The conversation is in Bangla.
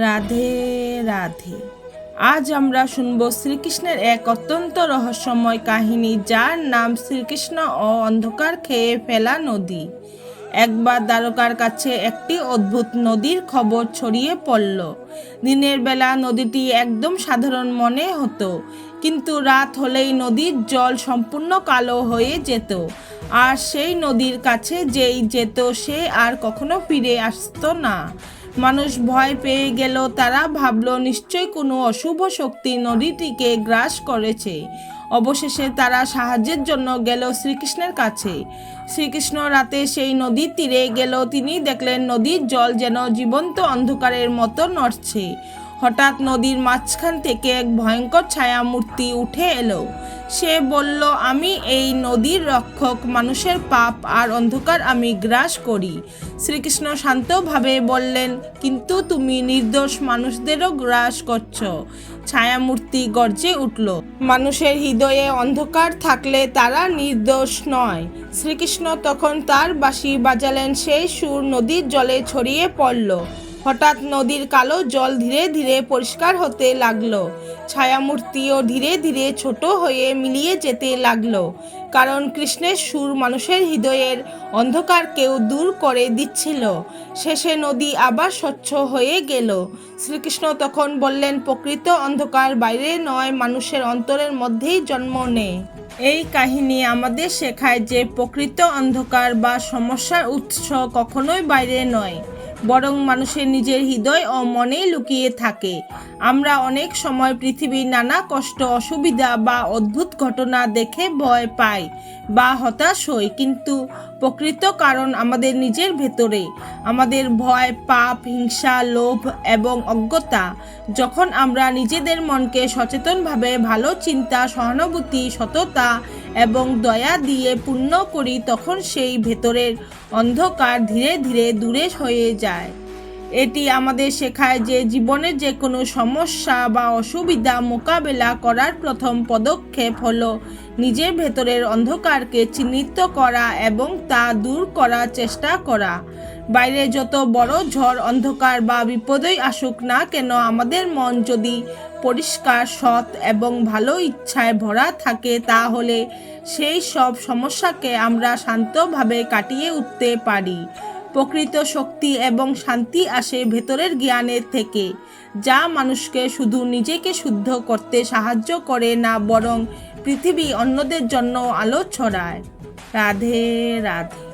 রাধে রাধে। আজ আমরা শুনব শ্রীকৃষ্ণের এক অত্যন্ত রহস্যময় কাহিনী, যার নাম শ্রীকৃষ্ণ ও অন্ধকার খেয়ে ফেলা নদী। একবার দ্বারকার কাছে একটি অদ্ভুত নদীর খবর ছড়িয়ে পড়ল। দিনের বেলা নদীটি একদম সাধারণ মনে হতো, কিন্তু রাত হলেই নদীর জল সম্পূর্ণ কালো হয়ে যেত। আর সেই নদীর কাছে যেই যেত, সে আর কখনো ফিরে আসতো না। মানুষ ভয় পেয়ে গেল। তারা ভাবল নিশ্চয়ই কোনো অশুভ শক্তি নদীটিকে গ্রাস করেছে। অবশেষে তারা সাহায্যের জন্য গেল শ্রীকৃষ্ণের কাছে। শ্রীকৃষ্ণ রাতে সেই নদীর তীরে গেল। তিনি দেখলেন নদীর জল যেন জীবন্ত অন্ধকারের মতো নড়ছে। হঠাৎ নদীর মাঝখান থেকে এক ভয়ঙ্কর ছায়া মূর্তি উঠে এলো। সে বলল, আমি এই নদীর রক্ষক, মানুষের পাপ আর অন্ধকার আমি গ্রাস করি। শ্রীকৃষ্ণ শান্তভাবে বললেন, কিন্তু তুমি নির্দোষ মানুষদেরও গ্রাস করছো। ছায়ামূর্তি গর্জে উঠল, মানুষের হৃদয়ে অন্ধকার থাকলে তারা নির্দোষ নয়। শ্রীকৃষ্ণ তখন তার বাঁশি বাজালেন। সেই সুর নদীর জলে ছড়িয়ে পড়ল। হঠাৎ নদীর কালো জল ধীরে ধীরে পরিষ্কার হতে লাগলো। ছায়ামূর্তিও ধীরে ধীরে ছোট হয়ে মিলিয়ে যেতে লাগলো, কারণ কৃষ্ণের সুর মানুষের হৃদয়ের অন্ধকারকেও দূর করে দিচ্ছিল। শেষে নদী আবার স্বচ্ছ হয়ে গেল। শ্রীকৃষ্ণ তখন বললেন, প্রকৃত অন্ধকার বাইরে নয়, মানুষের অন্তরের মধ্যেই জন্ম নেয়। এই কাহিনী আমাদের শেখায় যে প্রকৃত অন্ধকার বা সমস্যার উৎস কখনোই বাইরে নয়, বরং মানুষের নিজের হৃদয় ও মনেই লুকিয়ে থাকে। আমরা অনেক সময় পৃথিবীর নানা কষ্ট, অসুবিধা বা অদ্ভুত ঘটনা দেখে ভয় পাই বা হতাশ হই, কিন্তু প্রকৃত কারণ আমাদের নিজের ভেতরে। আমাদের ভয়, পাপ, হিংসা, লোভ এবং অজ্ঞতা। যখন আমরা নিজেদের মনকে সচেতনভাবে ভালো চিন্তা, সহানুভূতি, সততা এবং দয়া দিয়ে পূর্ণ করি, তখন সেই ভেতরের অন্ধকার ধীরে ধীরে দূরে হয়ে যায়। এটি আমাদের শেখায় যে জীবনের যে কোনো সমস্যা বা অসুবিধা মোকাবেলা করার প্রথম পদক্ষেপ হলো নিজের ভেতরের অন্ধকারকে চিহ্নিত করা এবং তা দূর করার চেষ্টা করা। বাইরে যত বড় ঝড়, অন্ধকার বা বিপদই আসুক না কেন, আমাদের মন যদি পরিষ্কার, সৎ এবং ভালো ইচ্ছায় ভরা থাকে, তাহলে সেই সব সমস্যাকে আমরা শান্তভাবে কাটিয়ে উঠতে পারি। প্রকৃত শক্তি এবং শান্তি আসে ভেতরের জ্ঞানের থেকে, যা মানুষকে শুধু নিজেকে শুদ্ধ করতে সাহায্য করে না, বরং পৃথিবী অন্যদের জন্য আলো ছড়ায়। রাধে রাধে।